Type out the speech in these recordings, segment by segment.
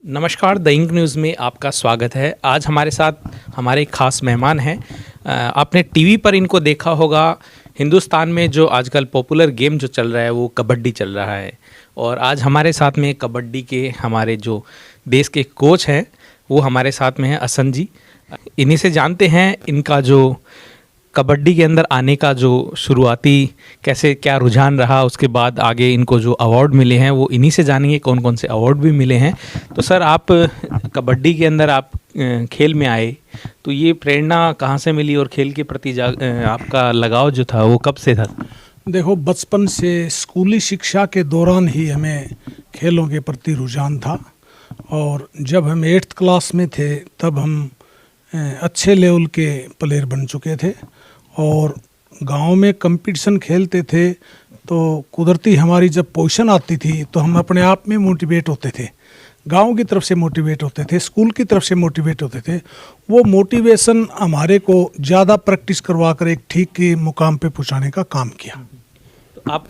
नमस्कार, the ink news में आपका स्वागत है। आज हमारे साथ हमारे एक खास मेहमान हैं। आपने टीवी पर इनको देखा होगा। हिंदुस्तान में जो आजकल पॉपुलर गेम जो चल रहा है वो कबड्डी चल रहा है, और आज हमारे साथ में कबड्डी के हमारे जो देश के कोच हैं वो हमारे साथ में हैं, असन जी। इन्हीं से जानते हैं इनका जो कबड्डी के अंदर आने का जो शुरुआती कैसे क्या रुझान रहा, उसके बाद आगे इनको जो अवार्ड मिले हैं वो इन्हीं से जानेंगे, कौन कौन से अवार्ड भी मिले हैं। तो सर, आप कबड्डी के अंदर आप खेल में आए तो ये प्रेरणा कहाँ से मिली, और खेल के प्रति आपका लगाव जो था वो कब से था? देखो, बचपन से स्कूली शिक्षा के दौरान ही हमें खेलों के प्रति रुझान था, और जब हम 8th क्लास में थे तब हम अच्छे लेवल के प्लेयर बन चुके थे, और गांव में कंपटीशन खेलते थे तो कुदरती हमारी जब पोजीशन आती थी तो हम अपने आप में मोटिवेट होते थे। गांव की तरफ से मोटिवेट होते थे, स्कूल की तरफ से मोटिवेट होते थे। वो मोटिवेशन हमारे को ज़्यादा प्रैक्टिस करवा कर एक ठीक के मुकाम पे पहुंचाने का काम किया। तो आप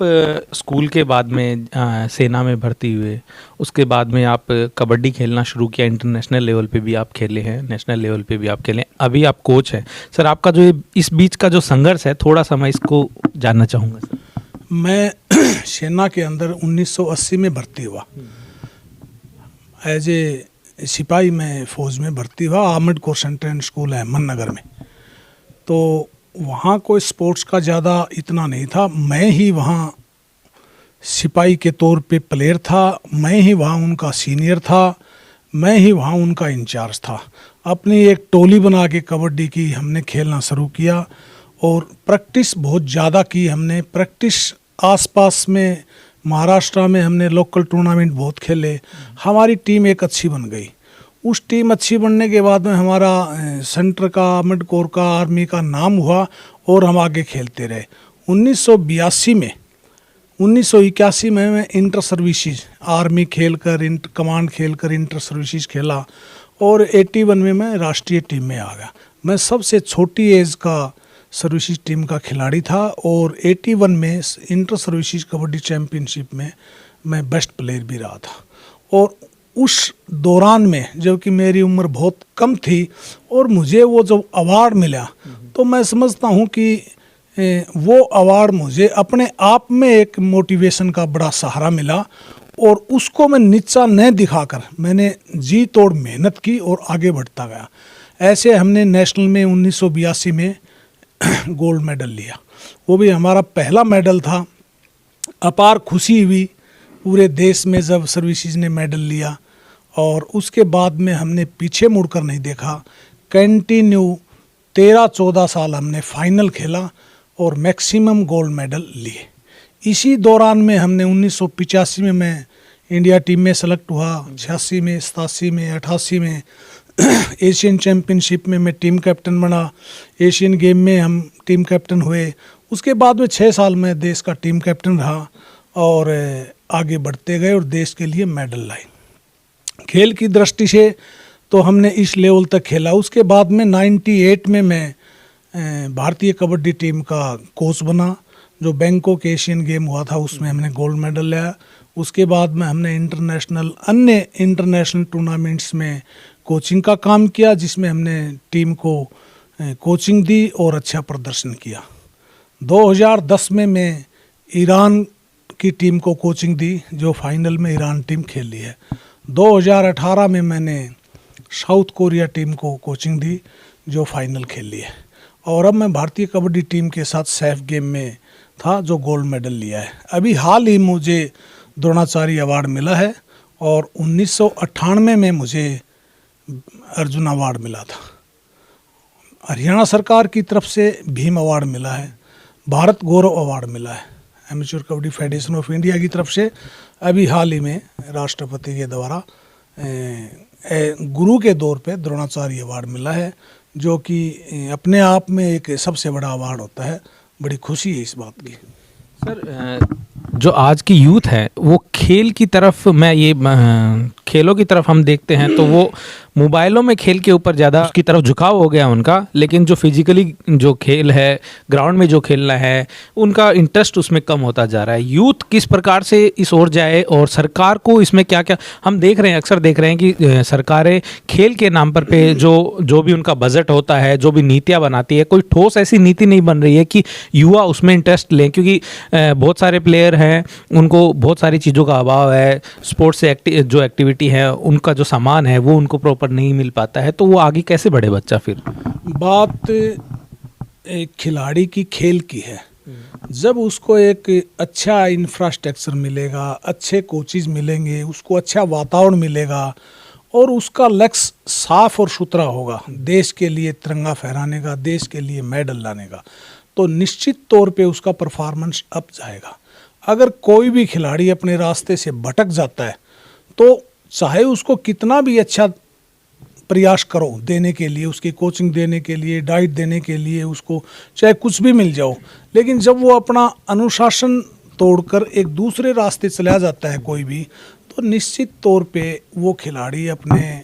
स्कूल के बाद में सेना में भर्ती हुए, उसके बाद में आप कबड्डी खेलना शुरू किया। इंटरनेशनल लेवल पे भी आप खेले हैं, नेशनल लेवल पे भी आप खेले हैं, अभी आप कोच हैं। सर, आपका जो इस बीच का जो संघर्ष है, थोड़ा सा मैं इसको जानना चाहूँगा सर। मैं सेना के अंदर 1980 में भर्ती हुआ। एज ए सिपाही मैं फ़ौज में भर्ती हुआ। Armoured corps centre and school है अहमदनगर में। तो वहाँ कोई स्पोर्ट्स का ज़्यादा इतना नहीं था। मैं ही वहाँ सिपाही के तौर पे प्लेयर था, मैं ही वहाँ उनका सीनियर था, मैं ही वहाँ उनका इंचार्ज था। अपनी एक टोली बना के कबड्डी की हमने खेलना शुरू किया, और प्रैक्टिस बहुत ज़्यादा की हमने। प्रैक्टिस आसपास में महाराष्ट्र में हमने लोकल टूर्नामेंट बहुत खेले। हमारी टीम एक अच्छी बन गई। उस टीम अच्छी बनने के बाद में हमारा सेंटर का, आर्मड कोर का, आर्मी का नाम हुआ, और हम आगे खेलते रहे। 1982 में 1981 में मैं इंटर सर्विसेज आर्मी खेलकर, कमांड खेलकर इंटर सर्विसेज खेला, और 81 में मैं राष्ट्रीय टीम में आ गया। मैं सबसे छोटी एज का सर्विसेज टीम का खिलाड़ी था, और 81 में इंटर सर्विसेज कबड्डी चैम्पियनशिप में मैं बेस्ट प्लेयर भी रहा था। और उस दौरान में जबकि मेरी उम्र बहुत कम थी, और मुझे वो जब अवार्ड मिला तो मैं समझता हूँ कि वो अवार्ड मुझे अपने आप में एक मोटिवेशन का बड़ा सहारा मिला, और उसको मैं नीचा न दिखाकर मैंने जी तोड़ मेहनत की और आगे बढ़ता गया। ऐसे हमने नेशनल में 1982 में गोल्ड मेडल लिया। वो भी हमारा पहला मेडल था। अपार खुशी हुई पूरे देश में जब सर्विसेज ने मेडल लिया, और उसके बाद में हमने पीछे मुड़कर नहीं देखा। कंटिन्यू 13-14 साल हमने फाइनल खेला और मैक्सिमम गोल्ड मेडल लिए। इसी दौरान में हमने 1985 में मैं इंडिया टीम में सेलेक्ट हुआ, 86 में, 87 में, 88 में एशियन चैम्पियनशिप में मैं टीम कैप्टन बना। एशियन गेम में हम टीम कैप्टन हुए। उसके बाद में 6 साल में देश का टीम कैप्टन रहा, और आगे बढ़ते गए और देश के लिए मेडल लाए। खेल की दृष्टि से तो हमने इस लेवल तक खेला। उसके बाद में 98 में मैं भारतीय कबड्डी टीम का कोच बना। जो बैंकॉक एशियन गेम हुआ था उसमें हमने गोल्ड मेडल लिया। उसके बाद में हमने अन्य इंटरनेशनल टूर्नामेंट्स में कोचिंग का काम किया, जिसमें हमने टीम को कोचिंग दी और अच्छा प्रदर्शन किया। 2010 में मैं ईरान की टीम को कोचिंग दी, जो फाइनल में ईरान टीम खेल ली है। 2018 में मैंने साउथ कोरिया टीम को कोचिंग दी, जो फाइनल खेल ली है। और अब मैं भारतीय कबड्डी टीम के साथ सैफ गेम में था, जो गोल्ड मेडल लिया है। अभी हाल ही मुझे द्रोणाचार्य अवार्ड मिला है, और 1998 में मुझे अर्जुन अवार्ड मिला था। हरियाणा सरकार की तरफ से भीम अवार्ड मिला है, भारत गौरव अवार्ड मिला है amateur kabaddi federation of India की तरफ से। अभी हाल ही में राष्ट्रपति के द्वारा गुरु के दौर पे द्रोणाचार्य अवार्ड मिला है, जो कि अपने आप में एक सबसे बड़ा अवार्ड होता है। बड़ी खुशी है इस बात की। सर, जो आज की यूथ है वो खेल की तरफ, मैं ये खेलों की तरफ हम देखते हैं तो वो मोबाइलों में खेल के ऊपर ज़्यादा उसकी तरफ झुकाव हो गया उनका, लेकिन जो फिजिकली जो खेल है, ग्राउंड में जो खेलना है, उनका इंटरेस्ट उसमें कम होता जा रहा है। यूथ किस प्रकार से इस ओर जाए और सरकार को इसमें क्या क्या, हम देख रहे हैं, अक्सर देख रहे हैं कि सरकारें खेल के नाम पर पे जो भी उनका बजट होता है, जो भी नीतियाँ बनाती है, कोई ठोस ऐसी नीति नहीं बन रही है कि युवा उसमें इंटरेस्ट लें, क्योंकि बहुत सारे प्लेयर हैं, उनको बहुत सारी चीज़ों का अभाव है, स्पोर्ट्स से जो एक्टिविटी है, उनका जो सामान है वो उनको प्रॉपर नहीं मिल पाता है, तो वो आगे कैसे बढ़े बच्चा फिर? बात एक खिलाड़ी की खेल की है। जब उसको एक अच्छा इंफ्रास्ट्रक्चर मिलेगा, अच्छे कोचेज मिलेंगे, उसको अच्छा वातावरण मिलेगा और उसका लक्ष्य साफ और सुथरा होगा, देश के लिए तिरंगा फहराने का, देश के लिए मेडल लाने का, तो निश्चित तौर पे उसका परफॉर्मेंस अप जाएगा। अगर कोई भी खिलाड़ी अपने रास्ते से भटक जाता है तो चाहे उसको कितना भी अच्छा प्रयास करो देने के लिए, उसकी कोचिंग देने के लिए, डाइट देने के लिए, उसको चाहे कुछ भी मिल जाओ, लेकिन जब वो अपना अनुशासन तोड़कर एक दूसरे रास्ते चला जाता है कोई भी, तो निश्चित तौर पे वो खिलाड़ी अपने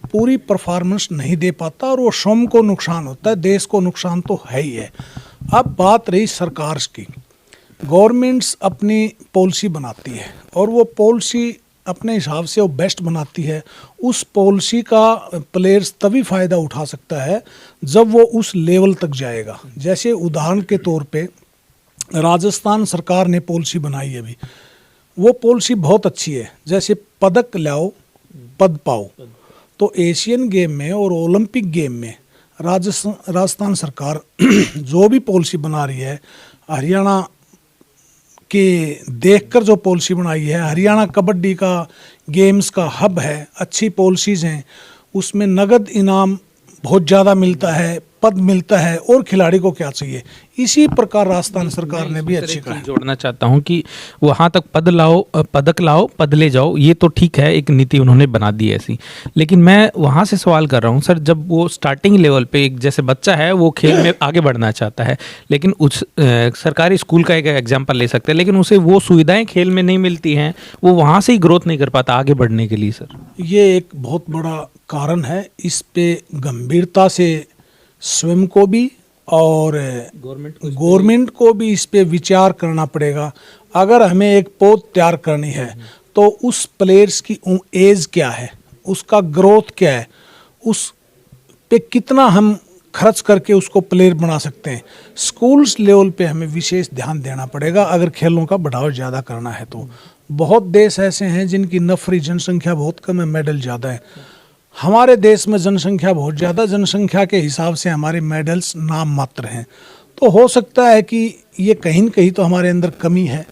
पूरी परफॉर्मेंस नहीं दे पाता और वो स्वयं को नुकसान होता है, देश को नुकसान तो है ही है। अब बात रही सरकार की, गवर्नमेंट्स अपनी पॉलिसी बनाती है और वो पॉलिसी अपने हिसाब से वो बेस्ट बनाती है। उस पॉलिसी का प्लेयर्स तभी फ़ायदा उठा सकता है जब वो उस लेवल तक जाएगा। जैसे उदाहरण के तौर पे राजस्थान सरकार ने पॉलिसी बनाई है अभी, वो पॉलिसी बहुत अच्छी है। जैसे पदक लाओ पद पाओ, तो एशियन गेम में और ओलंपिक गेम में राजस्थान सरकार जो भी पॉलिसी बना रही है, हरियाणा के देखकर जो पॉलिसी बनाई है, हरियाणा कबड्डी का गेम्स का हब है, अच्छी पॉलिसीज़ हैं, उसमें नगद इनाम बहुत ज़्यादा मिलता है, पद मिलता है, और खिलाड़ी को क्या चाहिए। इसी प्रकार राजस्थान सरकार ने भी अच्छी कहा। जोड़ना चाहता हूँ कि वहाँ तक पदक लाओ पद ले जाओ, ये तो ठीक है, एक नीति उन्होंने बना दी ऐसी, लेकिन मैं वहाँ से सवाल कर रहा हूँ सर, जब वो स्टार्टिंग लेवल पे एक जैसे बच्चा है वो खेल में आगे बढ़ना चाहता है, लेकिन उस सरकारी स्कूल का एक एग्जाम्पल ले सकते हैं, लेकिन उसे वो सुविधाएँ खेल में नहीं मिलती हैं, वो वहाँ से ही ग्रोथ नहीं कर पाता आगे बढ़ने के लिए। सर ये एक बहुत बड़ा कारण है, इस पे गंभीरता से स्वयं को भी और गवर्नमेंट को भी इस पे विचार करना पड़ेगा। अगर हमें एक पौध तैयार करनी है तो उस प्लेयर्स की एज क्या है, उसका ग्रोथ क्या है, उस पे कितना हम खर्च करके उसको प्लेयर बना सकते हैं। स्कूल्स लेवल पे हमें विशेष ध्यान देना पड़ेगा अगर खेलों का बढ़ावा ज़्यादा करना है तो। बहुत देश ऐसे हैं जिनकी नफरी जनसंख्या बहुत कम है, मेडल ज़्यादा है। हमारे देश में जनसंख्या बहुत ज़्यादा, जनसंख्या के हिसाब से हमारे मेडल्स नाम मात्र हैं, तो हो सकता है कि ये कहीं न कहीं तो हमारे अंदर कमी है।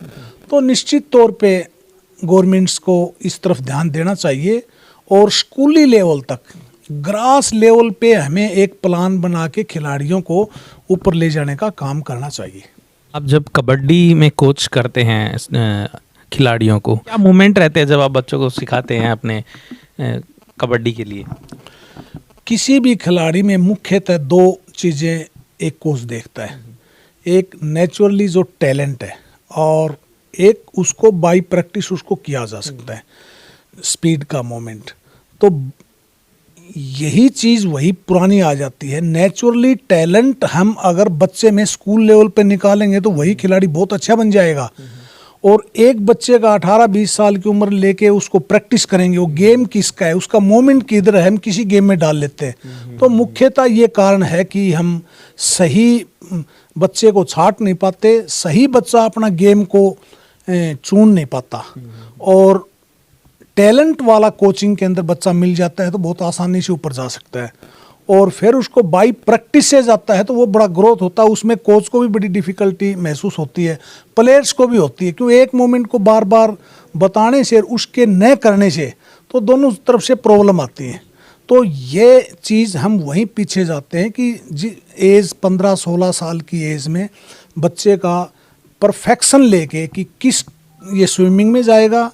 तो निश्चित तौर पे गवर्नमेंट्स को इस तरफ ध्यान देना चाहिए और स्कूली लेवल तक, ग्रास लेवल पे हमें एक प्लान बना के खिलाड़ियों को ऊपर ले जाने का काम करना चाहिए। आप जब कबड्डी में कोच करते हैं खिलाड़ियों को, क्या मोमेंट रहते हैं जब आप बच्चों को सिखाते हैं अपने कबड्डी के लिए? किसी भी खिलाड़ी में मुख्यतः दो चीज़ें एक कोच देखता है, एक नेचुरली जो टैलेंट है और एक उसको बाय प्रैक्टिस उसको किया जा सकता है, स्पीड का मोमेंट। तो यही चीज़ वही पुरानी आ जाती है। नेचुरली टैलेंट हम अगर बच्चे में स्कूल लेवल पे निकालेंगे तो वही खिलाड़ी बहुत अच्छा बन जाएगा, और एक बच्चे का 18-20 साल की उम्र लेके उसको प्रैक्टिस करेंगे, वो गेम किसका है, उसका मोमेंट किधर है, हम किसी गेम में डाल लेते हैं। तो मुख्यतः ये कारण है कि हम सही बच्चे को छांट नहीं पाते, सही बच्चा अपना गेम को चुन नहीं पाता, और टैलेंट वाला कोचिंग के अंदर बच्चा मिल जाता है तो बहुत आसानी से ऊपर जा सकता है, और फिर उसको बाई प्रैक्टिस से जाता है तो वो बड़ा ग्रोथ होता है। उसमें कोच को भी बड़ी डिफ़िकल्टी महसूस होती है, प्लेयर्स को भी होती है, क्योंकि एक मोमेंट को बार बार बताने से उसके न करने से तो दोनों तरफ से प्रॉब्लम आती है। तो ये चीज़ हम वहीं पीछे जाते हैं कि एज 15-16 साल की एज में बच्चे का परफेक्शन लेके कि किस ये स्विमिंग में जाएगा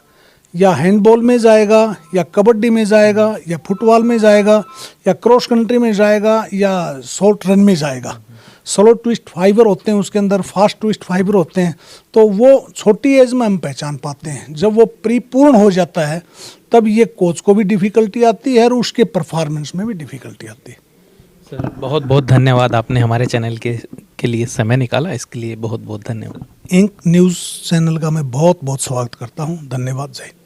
या हैंडबॉल में जाएगा या कबड्डी में जाएगा या फुटबॉल में जाएगा या क्रॉस कंट्री में जाएगा या शॉर्ट रन में जाएगा, स्लो ट्विस्ट फाइबर होते हैं, उसके अंदर फास्ट ट्विस्ट फाइबर होते हैं, तो वो छोटी एज में हम पहचान पाते हैं। जब वो परिपूर्ण हो जाता है तब ये कोच को भी डिफ़िकल्टी आती है और उसके परफॉर्मेंस में भी डिफ़िकल्टी आती है। सर बहुत बहुत धन्यवाद, आपने हमारे चैनल के लिए समय निकाला, इसके लिए बहुत बहुत धन्यवाद। इंक न्यूज़ चैनल का मैं बहुत बहुत स्वागत करता हूँ। धन्यवाद। जय हिंद।